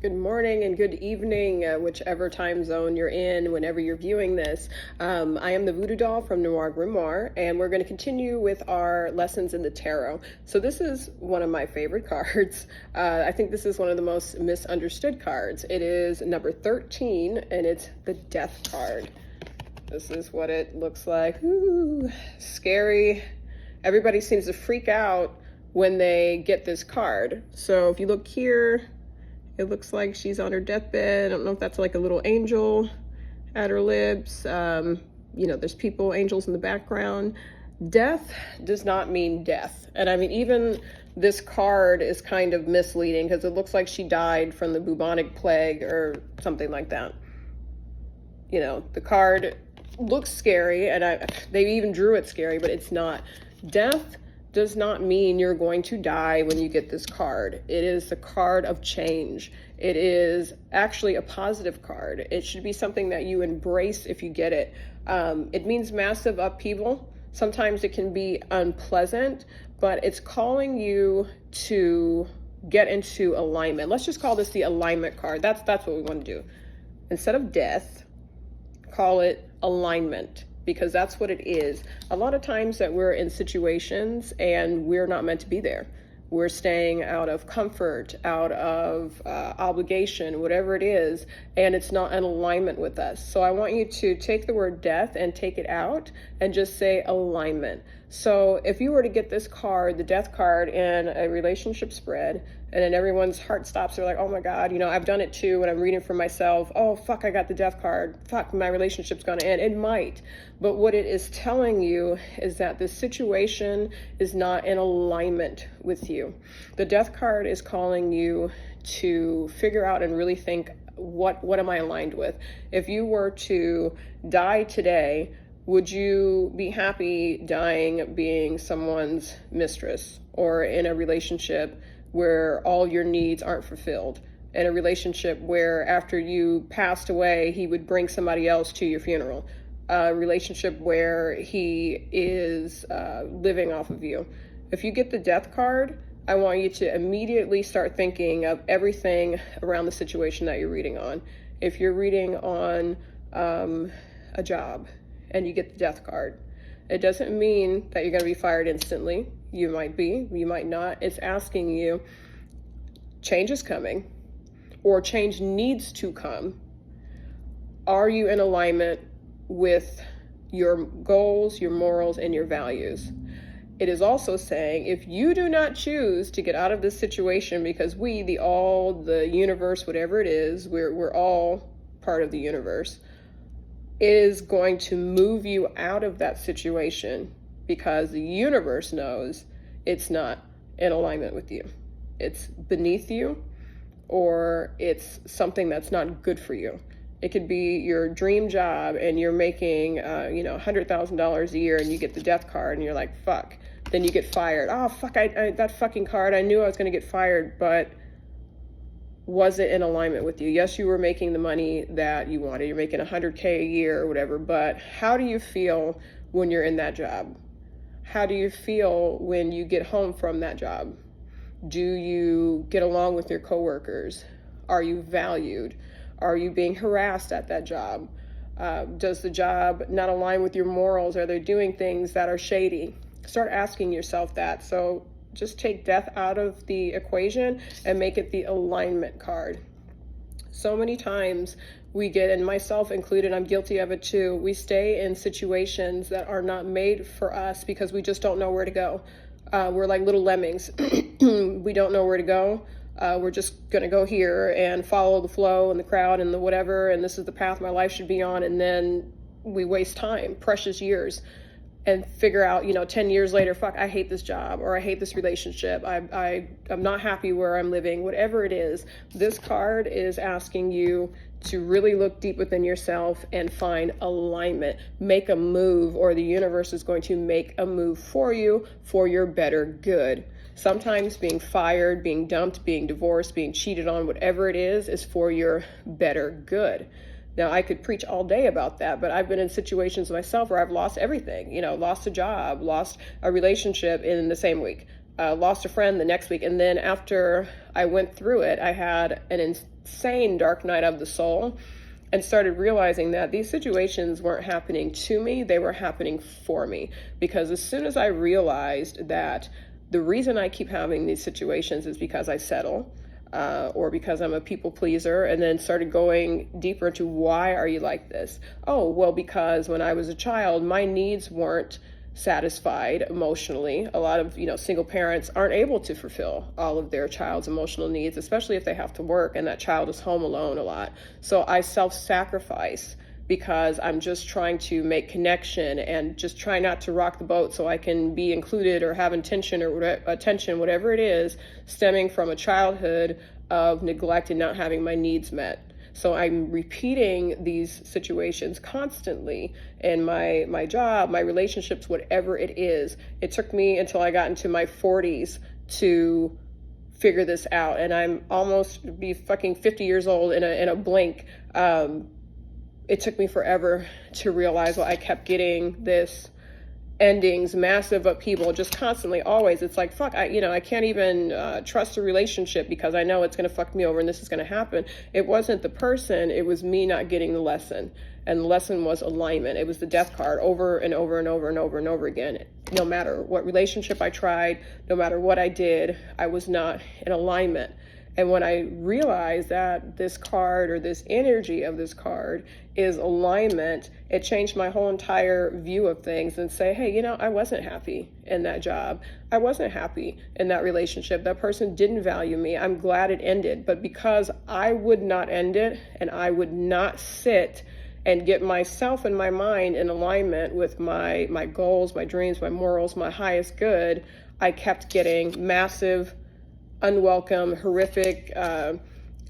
Good morning and good evening, whichever time zone you're in, whenever you're viewing this. I am the Voodoo Doll from Noir Grimoire, and we're going to continue with our lessons in the tarot. So this is one of my favorite cards. I think this is one of the most misunderstood cards. It is number 13, and it's the Death card. This is what it looks like. Ooh, scary. Everybody seems to freak out when they get this card. So if you look here, it looks like she's on her deathbed. I don't know if that's like a little angel at her lips. There's people, angels in the background. Death does not mean death. And I mean, even this card is kind of misleading because it looks like she died from the bubonic plague or something like that. You know, the card looks scary, and they even drew it scary, but it's not. Death does not mean you're going to die when you get this card. It is the card of change. It is actually a positive card. It should be something that you embrace if you get it. It means massive upheaval. Sometimes it can be unpleasant, but it's calling you to get into alignment. Let's just call this the alignment card. That's what we want to do. Instead of death, call it alignment, because that's what it is. A lot of times that we're in situations and we're not meant to be there. We're staying out of comfort, out of obligation, whatever it is, and it's not in alignment with us. So I want you to take the word death and take it out and just say alignment. So if you were to get this card, the death card, in a relationship spread, and then everyone's heart stops, they're like, oh my God, I've done it too when I'm reading for myself. Oh, fuck, I got the death card. Fuck, my relationship's gonna end. It might. But what it is telling you is that the situation is not in alignment with you. The death card is calling you to figure out and really think, what am I aligned with? If you were to die today, would you be happy dying being someone's mistress, or in a relationship where all your needs aren't fulfilled, in a relationship where after you passed away, he would bring somebody else to your funeral, a relationship where he is living off of you? If you get the death card, I want you to immediately start thinking of everything around the situation that you're reading on. If you're reading on a job and you get the death card, it doesn't mean that you're going to be fired instantly. You might be, you might not. It's asking you, change is coming, or change needs to come. Are you in alignment with your goals, your morals, and your values? It is also saying, if you do not choose to get out of this situation, because we, the all, the universe, whatever it is, we're all part of the universe, is going to move you out of that situation, because the universe knows it's not in alignment with you. It's beneath you, or it's something that's not good for you. It could be your dream job and you're making $100,000 a year, and you get the death card and you're like, fuck. Then you get fired. Oh, fuck, that fucking card, I knew I was going to get fired, but was it in alignment with you? Yes, you were making the money that you wanted. You're making $100K a year or whatever, but how do you feel when you're in that job? How do you feel when you get home from that job? Do you get along with your coworkers? Are you valued? Are you being harassed at that job? Does the job not align with your morals? Are they doing things that are shady? Start asking yourself that. So just take death out of the equation and make it the alignment card. So many times we get, and myself included, I'm guilty of it too, we stay in situations that are not made for us because we just don't know where to go. We're like little lemmings. We don't know where to go. We're just going to go here and follow the flow and the crowd and the whatever, and this is the path my life should be on. And then we waste time, precious years, and figure out, 10 years later, fuck, I hate this job, or I hate this relationship. I'm not happy where I'm living, whatever it is. This card is asking you to really look deep within yourself and find alignment. Make a move, or the universe is going to make a move for you for your better good. Sometimes being fired, being dumped, being divorced, being cheated on, whatever it is for your better good. Now, I could preach all day about that, but I've been in situations myself where I've lost everything, lost a job, lost a relationship in the same week. lost a friend the next week. And then after I went through it, I had an insane dark night of the soul and started realizing that these situations weren't happening to me, they were happening for me. Because as soon as I realized that the reason I keep having these situations is because I settle, or because I'm a people pleaser, and then started going deeper into why are you like this? Oh, well, because when I was a child, my needs weren't satisfied emotionally. A lot of, single parents aren't able to fulfill all of their child's emotional needs, especially if they have to work and that child is home alone a lot. So I self-sacrifice because I'm just trying to make connection and just try not to rock the boat so I can be included or have attention or attention, whatever it is, stemming from a childhood of neglect and not having my needs met. So I'm repeating these situations constantly in my job, my relationships, whatever it is. It took me until I got into my 40s to figure this out, and I'm almost be fucking 50 years old in a blink. It took me forever to realize, well, I kept getting this endings, massive upheaval, just constantly, always. It's like, fuck, I can't even trust a relationship because I know it's going to fuck me over and this is going to happen. It wasn't the person, it was me not getting the lesson. And the lesson was alignment. It was the death card over and over and over and over and over again. No matter what relationship I tried, no matter what I did, I was not in alignment. And when I realized that this card, or this energy of this card, is alignment, it changed my whole entire view of things and say, hey, I wasn't happy in that job. I wasn't happy in that relationship. That person didn't value me. I'm glad it ended. But because I would not end it, and I would not sit and get myself and my mind in alignment with my goals, my dreams, my morals, my highest good, I kept getting massive, unwelcome, horrific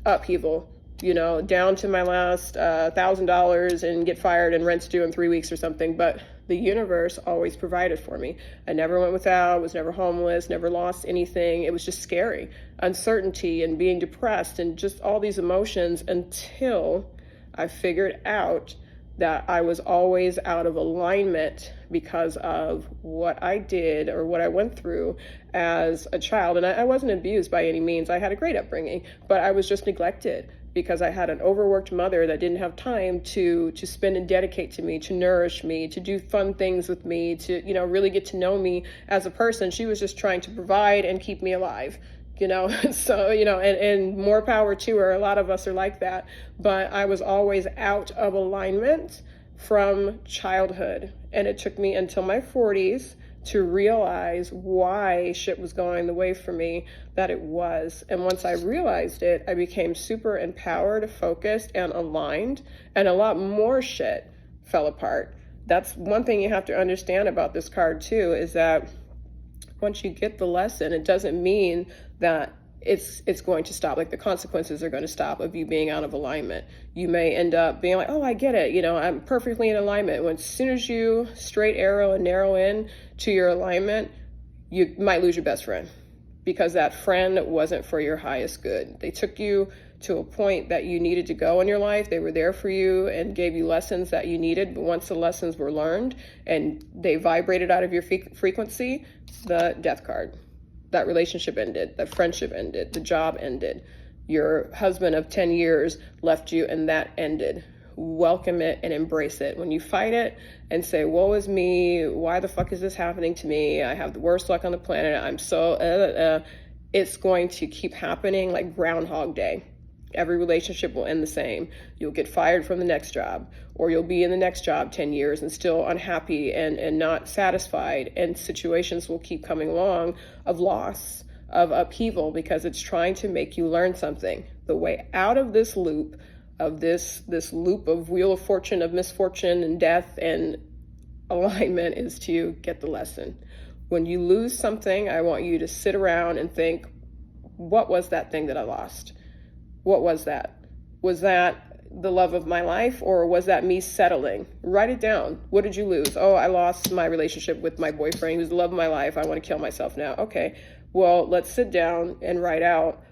upheaval, down to my last $1,000 and get fired and rent's due in 3 weeks or something. But the universe always provided for me. I never went without, was never homeless, never lost anything. It was just scary, uncertainty and being depressed and just all these emotions, until I figured out that I was always out of alignment because of what I did or what I went through as a child. And I wasn't abused by any means. I had a great upbringing, but I was just neglected because I had an overworked mother that didn't have time to spend and dedicate to me, to nourish me, to do fun things with me, to, really get to know me as a person. She was just trying to provide and keep me alive. So, and more power to her. A lot of us are like that. But I was always out of alignment from childhood. And it took me until my 40s to realize why shit was going the way for me that it was. And once I realized it, I became super empowered, focused, and aligned. And a lot more shit fell apart. That's one thing you have to understand about this card too, is that once you get the lesson, it doesn't mean that it's going to stop. Like, the consequences are going to stop of you being out of alignment. You may end up being like, oh, I get it. I'm perfectly in alignment. When as soon as you straight arrow and narrow in to your alignment, you might lose your best friend because that friend wasn't for your highest good. They took you to a point that you needed to go in your life. They were there for you and gave you lessons that you needed. But once the lessons were learned and they vibrated out of your frequency, the death card. That relationship ended, that friendship ended, the job ended, your husband of 10 years left you, and that ended. Welcome it and embrace it. When you fight it and say, woe is me, why the fuck is this happening to me? I have the worst luck on the planet. I'm so, it's going to keep happening like Groundhog Day. Every relationship will end the same. You'll get fired from the next job, or you'll be in the next job 10 years and still unhappy and not satisfied. And situations will keep coming along of loss, of upheaval, because it's trying to make you learn something. The way out of this loop, of this loop of wheel of fortune, of misfortune and death and alignment, is to get the lesson. When you lose something, I want you to sit around and think, what was that thing that I lost? What was that? Was that the love of my life, or was that me settling? Write it down. What did you lose? Oh, I lost my relationship with my boyfriend. He was the love of my life. I want to kill myself now. Okay, well, let's sit down and write out,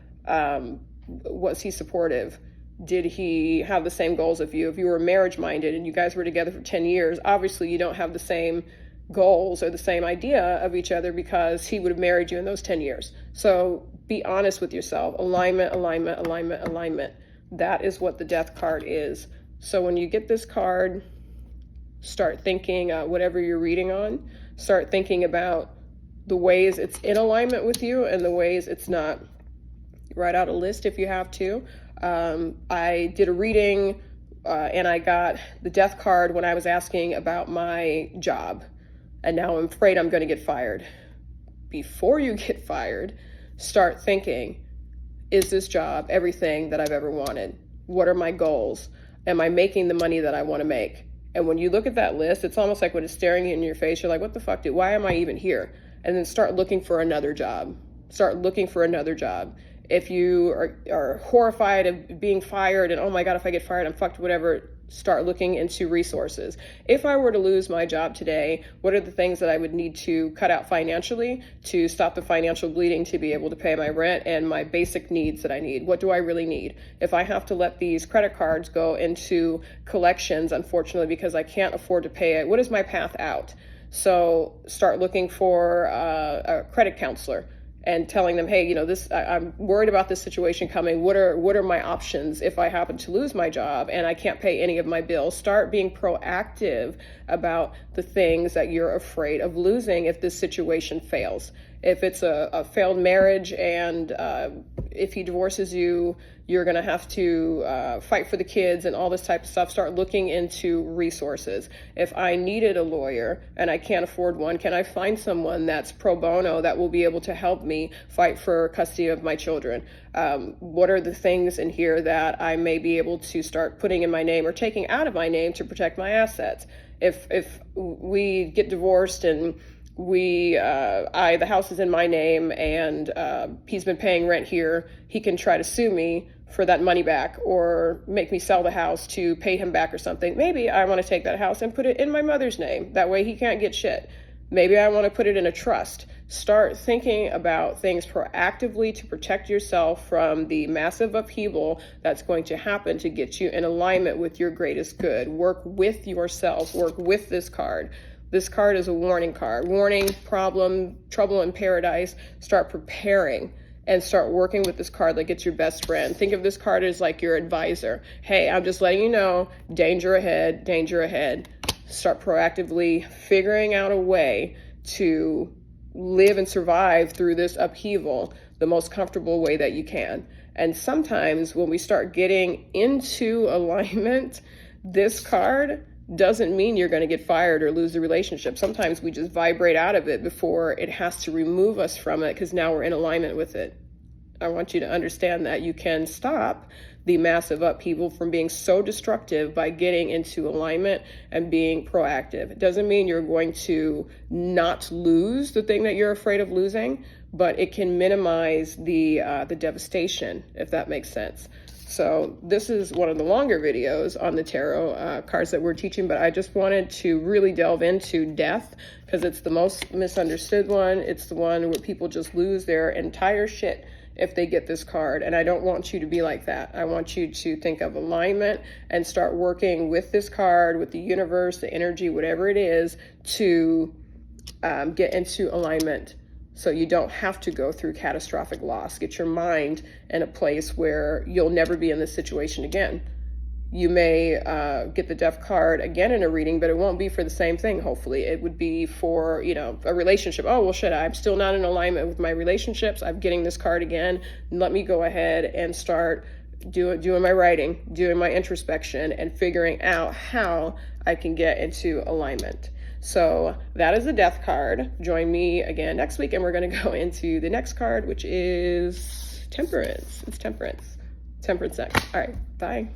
was he supportive? Did he have the same goals as you? If you were marriage minded and you guys were together for 10 years, obviously you don't have the same goals or the same idea of each other because he would have married you in those 10 years. So be honest with yourself. Alignment, alignment, alignment, alignment. That is what the death card is. So when you get this card, start thinking, whatever you're reading on, start thinking about the ways it's in alignment with you and the ways it's not. Write out a list if you have to. I did a reading and I got the death card when I was asking about my job. And now I'm afraid I'm going to get fired. Before you get fired, start thinking, is this job everything that I've ever wanted? What are my goals? Am I making the money that I want to make? And when you look at that list, it's almost like when it's staring in your face, you're like, what the fuck, dude? Why am I even here? And then start looking for another job. Start looking for another job. If you are horrified of being fired and, oh my God, if I get fired, I'm fucked, whatever, start looking into resources. If I were to lose my job today, what are the things that I would need to cut out financially to stop the financial bleeding to be able to pay my rent and my basic needs that I need? What do I really need? If I have to let these credit cards go into collections, unfortunately, because I can't afford to pay it, what is my path out? So start looking for a credit counselor and telling them, hey, you know, I'm worried about this situation coming. What are my options if I happen to lose my job and I can't pay any of my bills? Start being proactive about the things that you're afraid of losing if this situation fails. If it's a failed marriage and if he divorces you, you're going to have to fight for the kids and all this type of stuff. Start looking into resources. If I needed a lawyer and I can't afford one, can I find someone that's pro bono that will be able to help me fight for custody of my children? What are the things in here that I may be able to start putting in my name or taking out of my name to protect my assets? If we get divorced and the house is in my name and he's been paying rent here, he can try to sue me for that money back or make me sell the house to pay him back or something. Maybe I want to take that house and put it in my mother's name. That way he can't get shit. Maybe I want to put it in a trust. Start thinking about things proactively to protect yourself from the massive upheaval that's going to happen to get you in alignment with your greatest good. Work with yourself. Work with this card. This card is a warning card. Warning, problem, trouble in paradise. Start preparing and start working with this card like it's your best friend. Think of this card as like your advisor. Hey, I'm just letting you know, danger ahead, danger ahead. Start proactively figuring out a way to live and survive through this upheaval the most comfortable way that you can. And sometimes when we start getting into alignment, this card doesn't mean you're going to get fired or lose the relationship. Sometimes we just vibrate out of it before it has to remove us from it because now we're in alignment with it. I want you to understand that you can stop the massive upheaval from being so destructive by getting into alignment and being proactive. It doesn't mean you're going to not lose the thing that you're afraid of losing, but it can minimize the devastation, if that makes sense. So this is one of the longer videos on the tarot cards that we're teaching, but I just wanted to really delve into death because it's the most misunderstood one. It's the one where people just lose their entire shit if they get this card. And I don't want you to be like that. I want you to think of alignment and start working with this card, with the universe, the energy, whatever it is, to get into alignment. So you don't have to go through catastrophic loss. Get your mind in a place where you'll never be in this situation again. You may get the death card again in a reading, but it won't be for the same thing, hopefully. It would be for, you know, a relationship. Oh, well, shit, I'm still not in alignment with my relationships. I'm getting this card again. Let me go ahead and start doing my writing, doing my introspection, and figuring out how I can get into alignment. So that is the death card. Join me again next week, and we're going to go into the next card, which is temperance. It's temperance. Temperance next. All right. Bye.